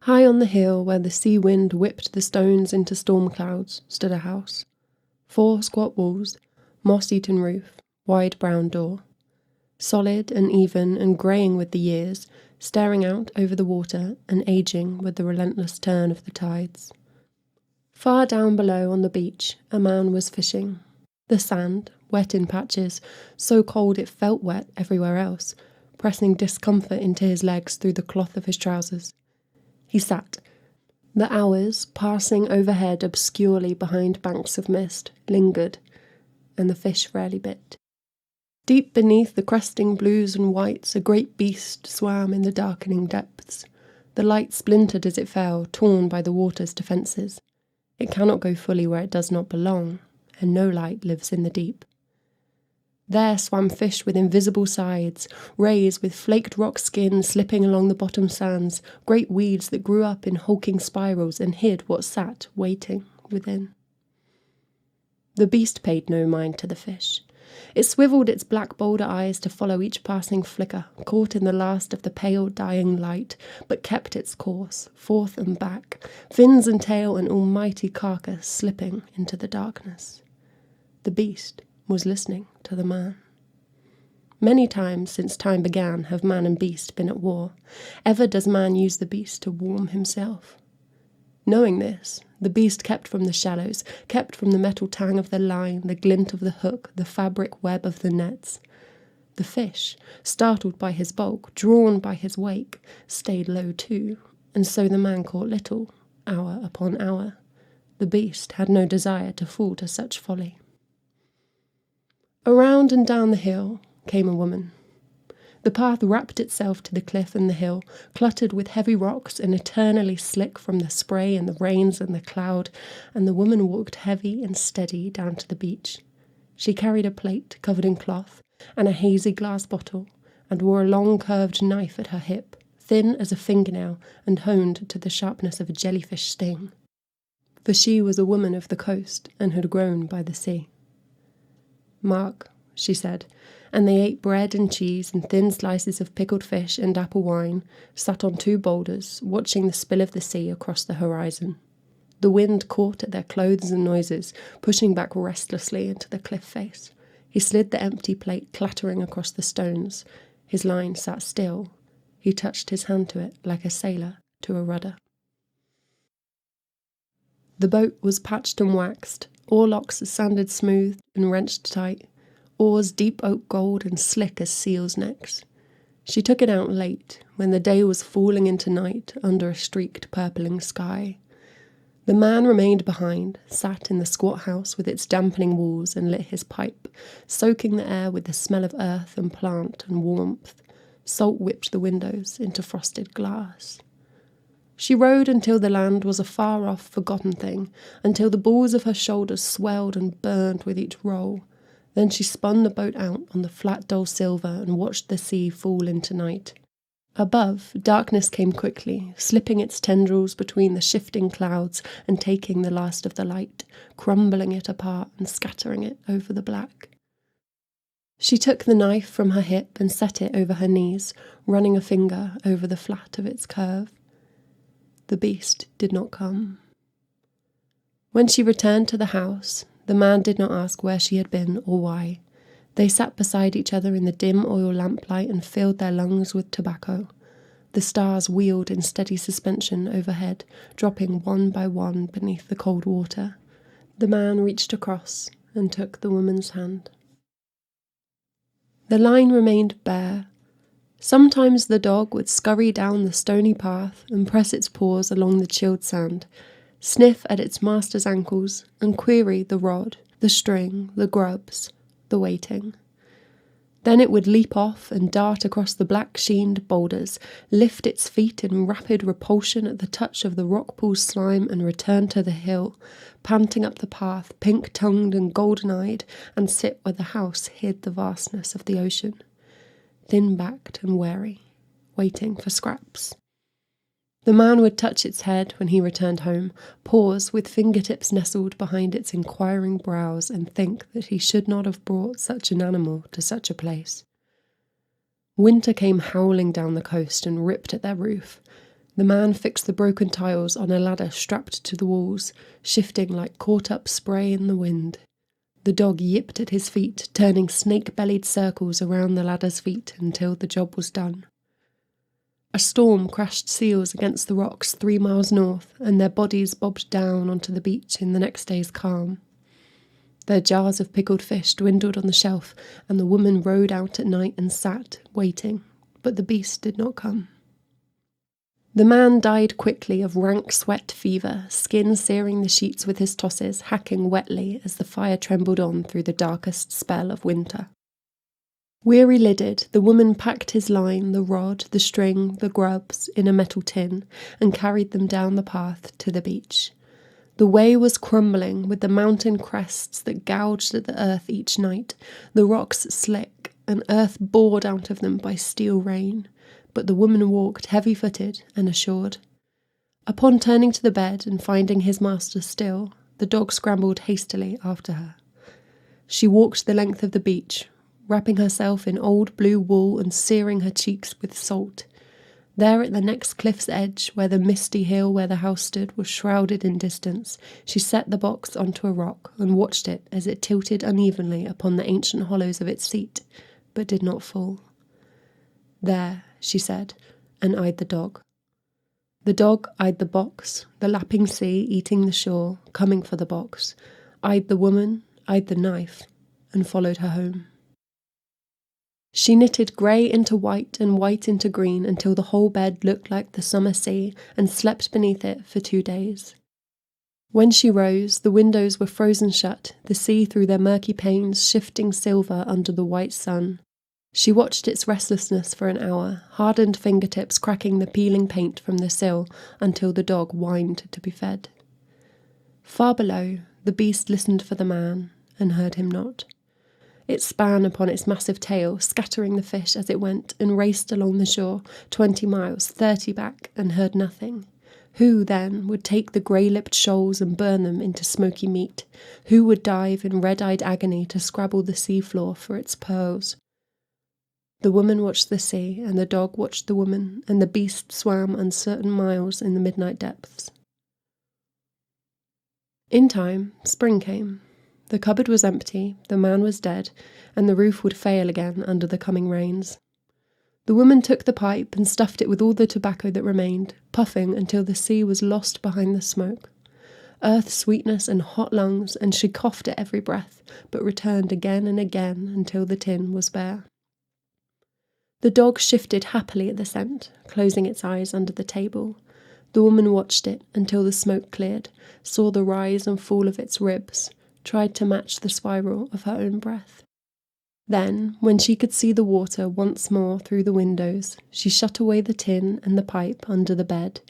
High on the hill where the sea wind whipped the stones into storm clouds stood a house. 4 squat walls, moss-eaten roof, wide brown door. Solid and even and greying with the years, staring out over the water and aging with the relentless turn of the tides. Far down below on the beach, a man was fishing. The sand, wet in patches, so cold it felt wet everywhere else, pressing discomfort into his legs through the cloth of his trousers. He sat. The hours, passing overhead obscurely behind banks of mist, lingered, and the fish rarely bit. Deep beneath the cresting blues and whites, a great beast swam in the darkening depths. The light splintered as it fell, torn by the water's defences. It cannot go fully where it does not belong, and no light lives in the deep. There swam fish with invisible sides, rays with flaked rock skin slipping along the bottom sands, great weeds that grew up in hulking spirals and hid what sat, waiting, within. The beast paid no mind to the fish. It swivelled its black boulder eyes to follow each passing flicker, caught in the last of the pale dying light, but kept its course, forth and back, fins and tail and almighty carcass slipping into the darkness. The beast was listening to the man. Many times since time began have man and beast been at war. Ever does man use the beast to warm himself. Knowing this, the beast kept from the shallows, kept from the metal tang of the line, the glint of the hook, the fabric web of the nets. The fish, startled by his bulk, drawn by his wake, stayed low too, and so the man caught little, hour upon hour. The beast had no desire to fall to such folly. Around and down the hill came a woman. The path wrapped itself to the cliff and the hill, cluttered with heavy rocks and eternally slick from the spray and the rains and the cloud, and the woman walked heavy and steady down to the beach. She carried a plate covered in cloth and a hazy glass bottle, and wore a long curved knife at her hip, thin as a fingernail and honed to the sharpness of a jellyfish sting. For she was a woman of the coast and had grown by the sea. "Mark," she said, and they ate bread and cheese and thin slices of pickled fish and apple wine, sat on 2 boulders, watching the spill of the sea across the horizon. The wind caught at their clothes and noises, pushing back restlessly into the cliff face. He slid the empty plate clattering across the stones. His line sat still. He touched his hand to it like a sailor to a rudder. The boat was patched and waxed, oarlocks sanded smooth and wrenched tight, oars deep oak gold and slick as seals' necks. She took it out late, when the day was falling into night under a streaked purpling sky. The man remained behind, sat in the squat house with its dampening walls and lit his pipe, soaking the air with the smell of earth and plant and warmth. Salt whipped the windows into frosted glass. She rode until the land was a far-off, forgotten thing, until the balls of her shoulders swelled and burned with each roll. Then she spun the boat out on the flat dull silver and watched the sea fall into night. Above, darkness came quickly, slipping its tendrils between the shifting clouds and taking the last of the light, crumbling it apart and scattering it over the black. She took the knife from her hip and set it over her knees, running a finger over the flat of its curve. The beast did not come. When she returned to the house, the man did not ask where she had been or why. They sat beside each other in the dim oil lamplight and filled their lungs with tobacco. The stars wheeled in steady suspension overhead, dropping one by one beneath the cold water. The man reached across and took the woman's hand. The line remained bare. Sometimes the dog would scurry down the stony path and press its paws along the chilled sand, sniff at its master's ankles and query the rod, the string, the grubs, the waiting. Then it would leap off and dart across the black-sheened boulders, lift its feet in rapid repulsion at the touch of the rock-pool slime and return to the hill, panting up the path, pink-tongued and golden-eyed, and sit where the house hid the vastness of the ocean, thin-backed and wary, waiting for scraps. The man would touch its head when he returned home, pause with fingertips nestled behind its inquiring brows, and think that he should not have brought such an animal to such a place. Winter came howling down the coast and ripped at their roof. The man fixed the broken tiles on a ladder strapped to the walls, shifting like caught-up spray in the wind. The dog yipped at his feet, turning snake-bellied circles around the ladder's feet until the job was done. A storm crashed seals against the rocks 3 miles north, and their bodies bobbed down onto the beach in the next day's calm. Their jars of pickled fish dwindled on the shelf, and the woman rowed out at night and sat, waiting, but the beast did not come. The man died quickly of rank sweat fever, skin searing the sheets with his tosses, hacking wetly as the fire trembled on through the darkest spell of winter. Weary-lidded, the woman packed his line, the rod, the string, the grubs, in a metal tin, and carried them down the path to the beach. The way was crumbling, with the mountain crests that gouged at the earth each night, the rocks slick, and earth bored out of them by steel rain. But the woman walked heavy-footed and assured. Upon turning to the bed and finding his master still, the dog scrambled hastily after her. She walked the length of the beach, wrapping herself in old blue wool and searing her cheeks with salt. There at the next cliff's edge, where the misty hill where the house stood was shrouded in distance, she set the box onto a rock and watched it as it tilted unevenly upon the ancient hollows of its seat, but did not fall. There, she said, and eyed the dog. The dog eyed the box, the lapping sea eating the shore, coming for the box, eyed the woman, eyed the knife, and followed her home. She knitted grey into white and white into green until the whole bed looked like the summer sea, and slept beneath it for 2 days. When she rose, the windows were frozen shut, the sea through their murky panes shifting silver under the white sun. She watched its restlessness for an hour, hardened fingertips cracking the peeling paint from the sill until the dog whined to be fed. Far below, the beast listened for the man, and heard him not. It span upon its massive tail, scattering the fish as it went, and raced along the shore, 20 miles, 30 back, and heard nothing. Who, then, would take the grey-lipped shoals and burn them into smoky meat? Who would dive in red-eyed agony to scrabble the sea-floor for its pearls? The woman watched the sea, and the dog watched the woman, and the beast swam uncertain miles in the midnight depths. In time, spring came. The cupboard was empty, the man was dead, and the roof would fail again under the coming rains. The woman took the pipe and stuffed it with all the tobacco that remained, puffing until the sea was lost behind the smoke. Earth sweetness and hot lungs, and she coughed at every breath, but returned again and again until the tin was bare. The dog shifted happily at the scent, closing its eyes under the table. The woman watched it until the smoke cleared, saw the rise and fall of its ribs, tried to match the spiral of her own breath. Then, when she could see the water once more through the windows, she shut away the tin and the pipe under the bed,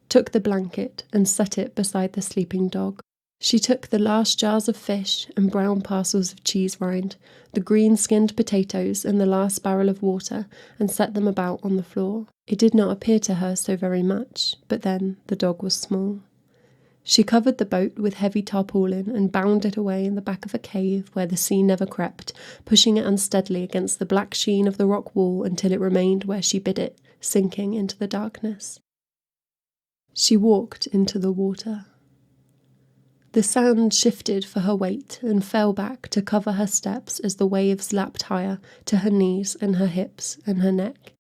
took the blanket and set it beside the sleeping dog. She took the last jars of fish and brown parcels of cheese rind, the green-skinned potatoes and the last barrel of water, and set them about on the floor. It did not appear to her so very much, but then the dog was small. She covered the boat with heavy tarpaulin and bound it away in the back of a cave where the sea never crept, pushing it unsteadily against the black sheen of the rock wall until it remained where she bid it, sinking into the darkness. She walked into the water. The sand shifted for her weight and fell back to cover her steps as the waves lapped higher to her knees and her hips and her neck.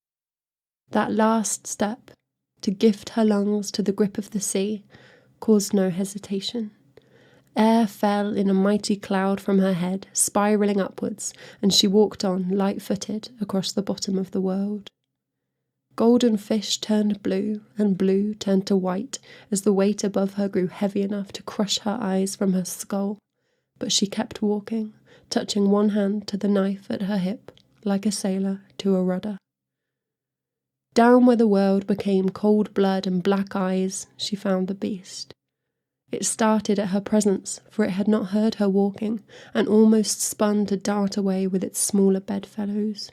That last step, to gift her lungs to the grip of the sea, caused no hesitation. Air fell in a mighty cloud from her head, spiralling upwards, and she walked on, light-footed, across the bottom of the world. Golden fish turned blue, and blue turned to white, as the weight above her grew heavy enough to crush her eyes from her skull. But she kept walking, touching one hand to the knife at her hip, like a sailor to a rudder. Down where the world became cold blood and black eyes, she found the beast. It started at her presence, for it had not heard her walking, and almost spun to dart away with its smaller bedfellows.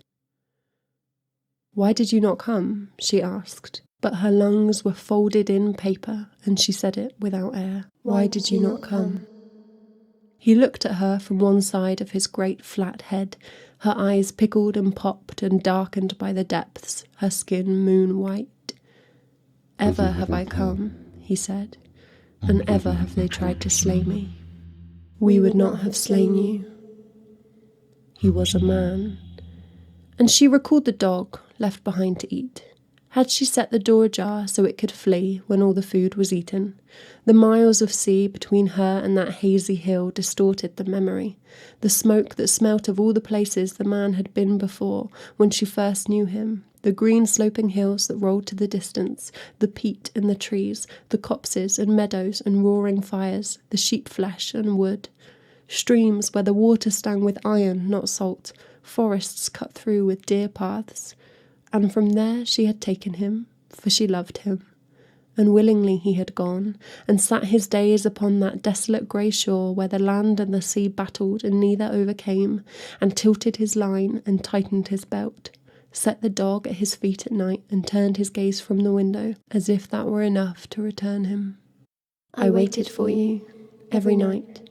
"Why did you not come?" she asked, but her lungs were folded in paper, and she said it without air. "Why did you not come?" He looked at her from one side of his great flat head, her eyes pickled and popped and darkened by the depths, her skin moon-white. Ever have I come, he said, and ever have they tried to slay me. We would not have slain you. He was a man. And she recalled the dog left behind to eat. Had she set the door ajar so it could flee when all the food was eaten? The miles of sea between her and that hazy hill distorted the memory. The smoke that smelt of all the places the man had been before when she first knew him. The green sloping hills that rolled to the distance, the peat in the trees, the copses and meadows and roaring fires, the sheep flesh and wood. Streams where the water stung with iron, not salt, forests cut through with deer paths. And from there she had taken him, for she loved him. And willingly he had gone, and sat his days upon that desolate grey shore where the land and the sea battled and neither overcame, and tilted his line and tightened his belt, set the dog at his feet at night and turned his gaze from the window, as if that were enough to return him. I waited for you, every night.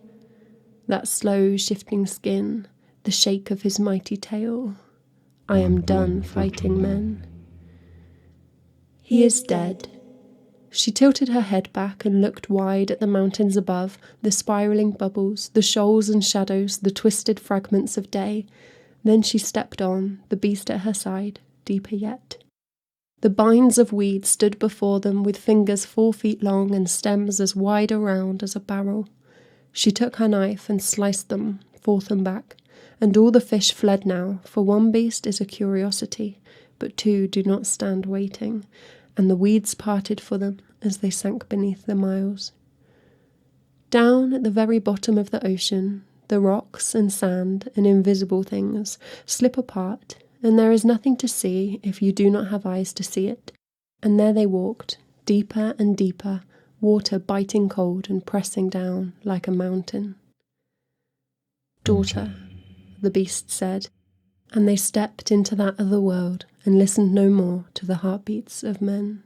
That slow shifting skin, the shake of his mighty tail. I am done fighting men. He is dead. She tilted her head back and looked wide at the mountains above, the spiralling bubbles, the shoals and shadows, the twisted fragments of day. Then she stepped on, the beast at her side, deeper yet. The binds of weed stood before them with fingers 4 feet long and stems as wide around as a barrel. She took her knife and sliced them, forth and back. And all the fish fled now, for one beast is a curiosity, but 2 do not stand waiting, and the weeds parted for them as they sank beneath the miles. Down at the very bottom of the ocean, the rocks and sand and invisible things slip apart, and there is nothing to see if you do not have eyes to see it. And there they walked, deeper and deeper, water biting cold and pressing down like a mountain. Daughter, the beast said, and they stepped into that other world and listened no more to the heartbeats of men.